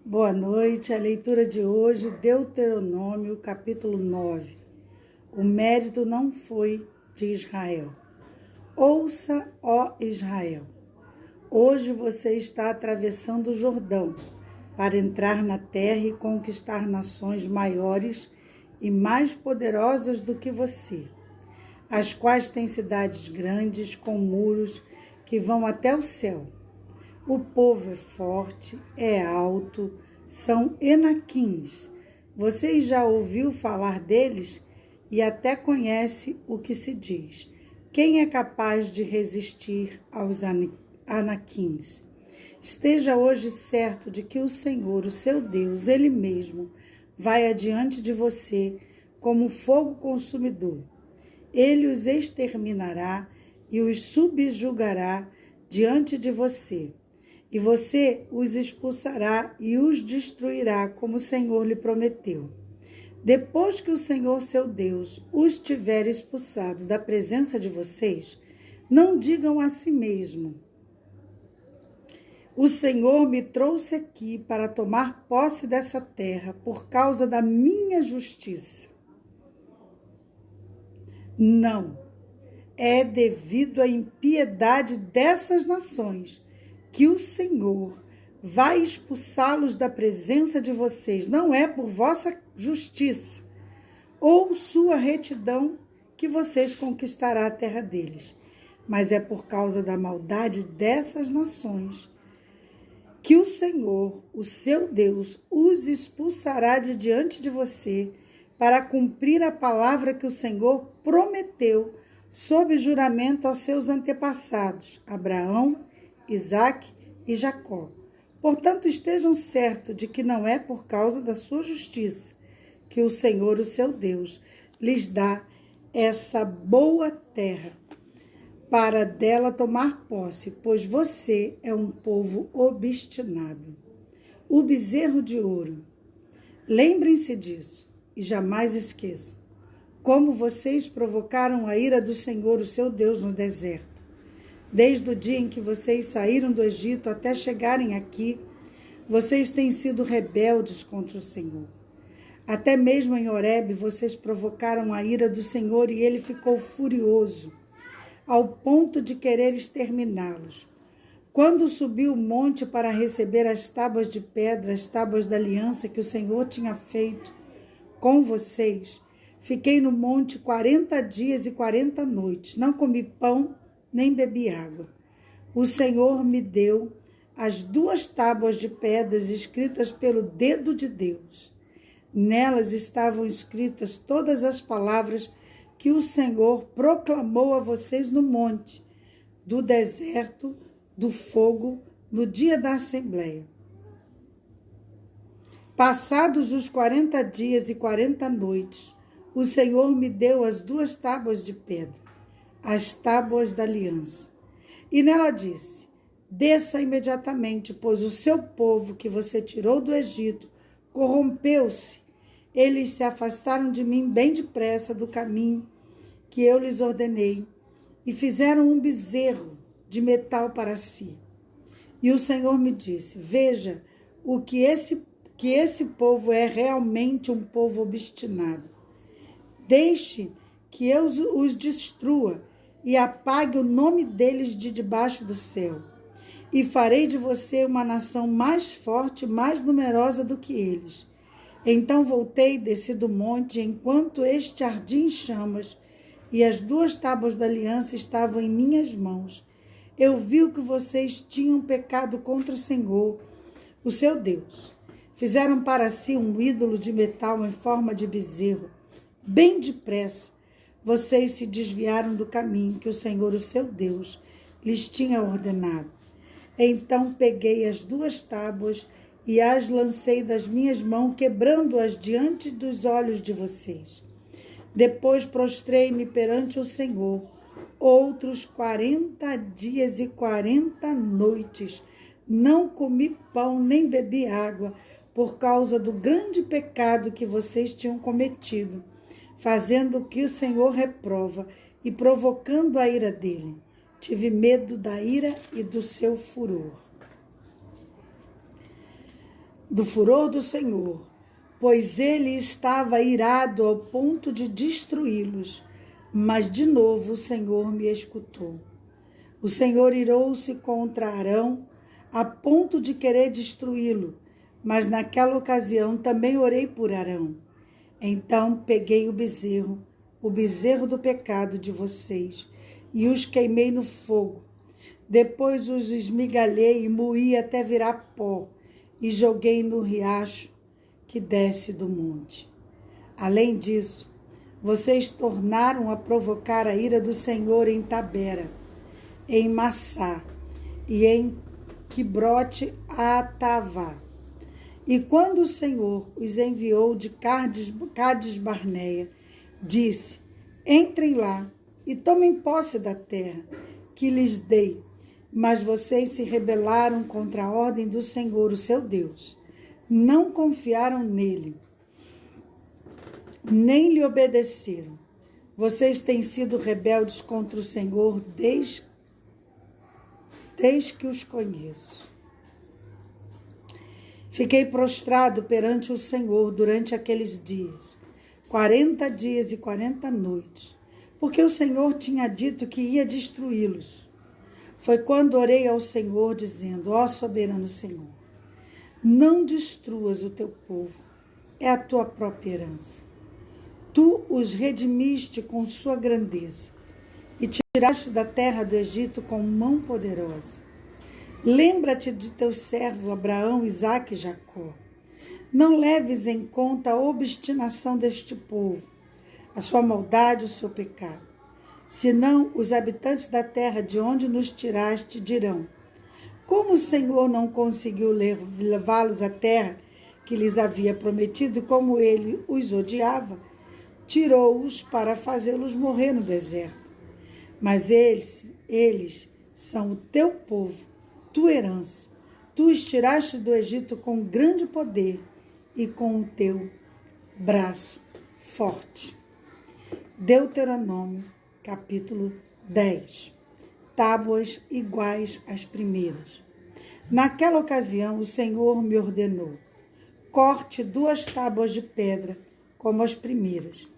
Boa noite, a leitura de hoje, Deuteronômio, capítulo 9. O mérito não foi de Israel. Ouça, ó Israel, hoje você está atravessando o Jordão para entrar na terra e conquistar nações maiores e mais poderosas do que você, as quais têm cidades grandes com muros que vão até o céu. O povo é forte, é alto, são Enaquins. Você já ouviu falar deles e até conhece o que se diz. Quem é capaz de resistir aos Anaquins? Esteja hoje certo de que o Senhor, o seu Deus, Ele mesmo, vai adiante de você como fogo consumidor. Ele os exterminará e os subjugará diante de você. E você os expulsará e os destruirá, como o Senhor lhe prometeu. Depois que o Senhor, seu Deus, os tiver expulsado da presença de vocês, não digam a si mesmo: o Senhor me trouxe aqui para tomar posse dessa terra por causa da minha justiça. Não, é devido à impiedade dessas nações que o Senhor vai expulsá-los da presença de vocês. Não é por vossa justiça ou sua retidão que vocês conquistarão a terra deles, mas é por causa da maldade dessas nações que o Senhor, o seu Deus, os expulsará de diante de você para cumprir a palavra que o Senhor prometeu sob juramento aos seus antepassados, Abraão, Isaque e Jacó. Portanto, estejam certos de que não é por causa da sua justiça que o Senhor, o seu Deus, lhes dá essa boa terra para dela tomar posse, pois você é um povo obstinado. O bezerro de ouro. Lembrem-se disso e jamais esqueçam como vocês provocaram a ira do Senhor, o seu Deus, no deserto. Desde o dia em que vocês saíram do Egito até chegarem aqui, vocês têm sido rebeldes contra o Senhor. Até mesmo em Horebe, vocês provocaram a ira do Senhor e ele ficou furioso, ao ponto de querer exterminá-los. Quando subiu o monte para receber as tábuas de pedra, as tábuas da aliança que o Senhor tinha feito com vocês, fiquei no monte 40 dias e 40 noites, não comi pão nem bebi água. O Senhor me deu as 2 tábuas de pedras escritas pelo dedo de Deus. Nelas estavam escritas todas as palavras que o Senhor proclamou a vocês no monte, do deserto, do fogo, no dia da Assembleia. Passados os 40 dias e 40 noites, o Senhor me deu as 2 tábuas de pedra, as tábuas da aliança. E nela disse: desça imediatamente, pois o seu povo que você tirou do Egito corrompeu-se. Eles se afastaram de mim bem depressa do caminho que eu lhes ordenei e fizeram um bezerro de metal para si. E o Senhor me disse: veja o que esse povo é realmente um povo obstinado. Deixe que eu os destrua e apague o nome deles de debaixo do céu. E farei de você uma nação mais forte, mais numerosa do que eles. Então voltei e desci do monte, enquanto este ardia em chamas, e as 2 tábuas da aliança estavam em minhas mãos. Eu vi que vocês tinham pecado contra o Senhor, o seu Deus. Fizeram para si um ídolo de metal em forma de bezerro. Bem depressa, vocês se desviaram do caminho que o Senhor, o seu Deus, lhes tinha ordenado. Então peguei as 2 tábuas e as lancei das minhas mãos, quebrando-as diante dos olhos de vocês. Depois prostrei-me perante o Senhor. Outros 40 dias e 40 noites não comi pão nem bebi água, por causa do grande pecado que vocês tinham cometido, fazendo o que o Senhor reprova e provocando a ira dele. Tive medo da ira e do seu furor. do furor do Senhor, pois ele estava irado ao ponto de destruí-los. Mas de novo o Senhor me escutou. O Senhor irou-se contra Arão a ponto de querer destruí-lo, mas naquela ocasião também orei por Arão. Então peguei o bezerro do pecado de vocês, e os queimei no fogo. Depois os esmigalhei e moí até virar pó, e joguei no riacho que desce do monte. Além disso, vocês tornaram a provocar a ira do Senhor em Tabera, em Massá e em Quibrote Atavá. E quando o Senhor os enviou de Cades Barneia, disse: entrem lá e tomem posse da terra que lhes dei. Mas vocês se rebelaram contra a ordem do Senhor, o seu Deus. Não confiaram nele, nem lhe obedeceram. Vocês têm sido rebeldes contra o Senhor desde que os conheço. Fiquei prostrado perante o Senhor durante aqueles dias, 40 dias e 40 noites, porque o Senhor tinha dito que ia destruí-los. Foi quando orei ao Senhor, dizendo: ó soberano Senhor, não destruas o teu povo, é a tua própria herança. Tu os redimiste com sua grandeza e tiraste da terra do Egito com mão poderosa. Lembra-te de teu servo Abraão, Isaque e Jacó. Não leves em conta a obstinação deste povo, a sua maldade, o seu pecado. Senão os habitantes da terra de onde nos tiraste dirão: como o Senhor não conseguiu levá-los à terra que lhes havia prometido, e como ele os odiava, tirou-os para fazê-los morrer no deserto. Mas eles são o teu povo, tua herança. Tu os tiraste do Egito com grande poder e com o teu braço forte. Deuteronômio, capítulo 10. Tábuas iguais às primeiras. Naquela ocasião, o Senhor me ordenou: corte 2 tábuas de pedra, como as primeiras,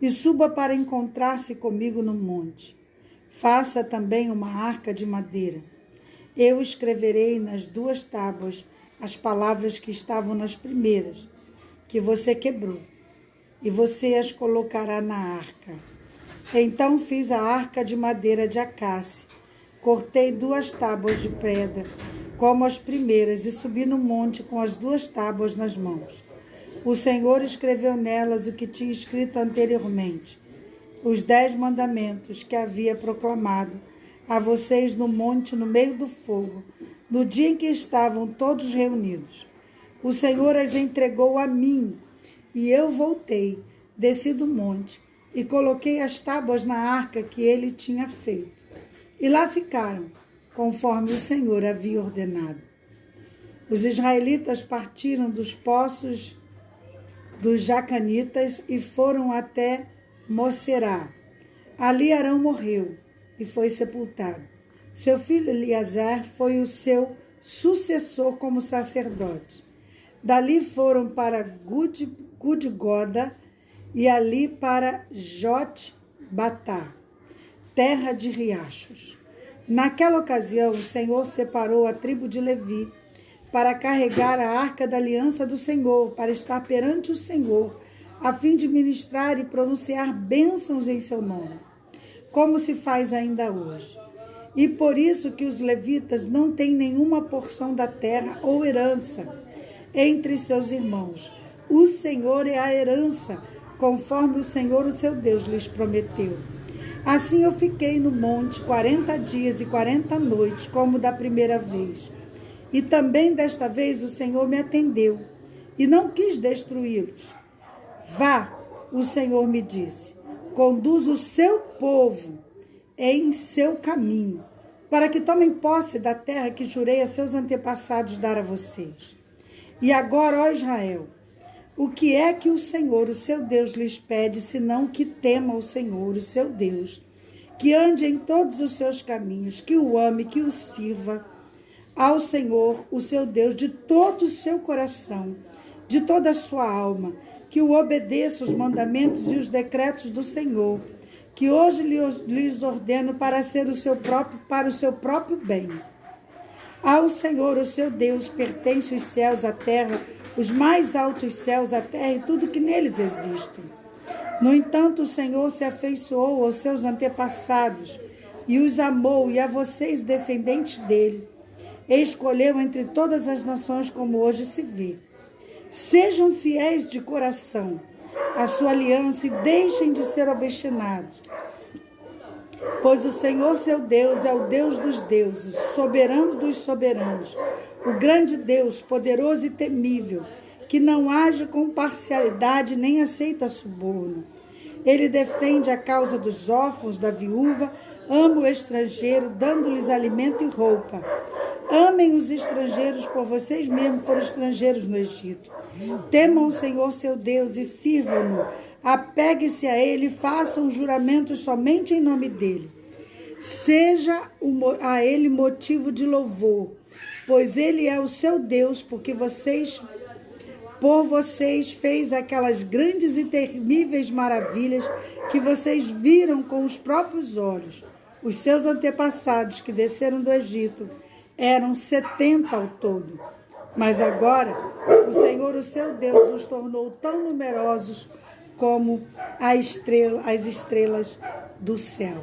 e suba para encontrar-se comigo no monte. Faça também uma arca de madeira. Eu escreverei nas 2 tábuas as palavras que estavam nas primeiras, que você quebrou, e você as colocará na arca. Então fiz a arca de madeira de acácia, cortei 2 tábuas de pedra, como as primeiras, e subi no monte com as 2 tábuas nas mãos. O Senhor escreveu nelas o que tinha escrito anteriormente, os 10 mandamentos que havia proclamado a vocês no monte, no meio do fogo, no dia em que estavam todos reunidos. O Senhor as entregou a mim, e eu voltei, desci do monte, e coloquei as tábuas na arca que ele tinha feito. E lá ficaram, conforme o Senhor havia ordenado. Os israelitas partiram dos poços dos Jacanitas e foram até Moserá. Ali Arão morreu e foi sepultado. Seu filho Eleazar foi o seu sucessor como sacerdote. Dali foram para Gudgoda e ali para Jotbatá, terra de riachos. Naquela ocasião, o Senhor separou a tribo de Levi para carregar a arca da aliança do Senhor, para estar perante o Senhor, a fim de ministrar e pronunciar bênçãos em seu nome, como se faz ainda hoje. E por isso que os levitas não têm nenhuma porção da terra ou herança entre seus irmãos. O Senhor é a herança, conforme o Senhor, o seu Deus, lhes prometeu. Assim eu fiquei no monte 40 dias e 40 noites, como da primeira vez. E também desta vez o Senhor me atendeu e não quis destruí-los. Vá, o Senhor me disse, conduz o seu povo em seu caminho, para que tomem posse da terra que jurei a seus antepassados dar a vocês. E agora, ó Israel, o que é que o Senhor, o seu Deus, lhes pede, senão que tema o Senhor, o seu Deus, que ande em todos os seus caminhos, que o ame, que o sirva, ao Senhor, o seu Deus, de todo o seu coração, de toda a sua alma, que o obedeça os mandamentos e os decretos do Senhor, que hoje lhes ordeno para o seu próprio bem. Ao Senhor, o seu Deus, pertence os céus, a terra, os mais altos céus, a terra e tudo que neles existe. No entanto, o Senhor se afeiçoou aos seus antepassados e os amou, e a vocês, descendentes dele, escolheu entre todas as nações, como hoje se vê. Sejam fiéis de coração à sua aliança e deixem de ser obstinados, pois o Senhor seu Deus é o Deus dos deuses, soberano dos soberanos, o grande Deus, poderoso e temível, que não age com parcialidade nem aceita suborno. Ele defende a causa dos órfãos, da viúva, ama o estrangeiro, dando-lhes alimento e roupa. Amem os estrangeiros, por vocês mesmos foram estrangeiros no Egito. Temam o Senhor seu Deus e sirvam-no. Apeguem-se a ele e façam juramentos somente em nome dele. Seja a ele motivo de louvor, pois ele é o seu Deus, por vocês fez aquelas grandes e temíveis maravilhas que vocês viram com os próprios olhos. Os seus antepassados que desceram do Egito eram 70 ao todo. Mas agora, o Senhor, o seu Deus, os tornou tão numerosos como as estrelas do céu.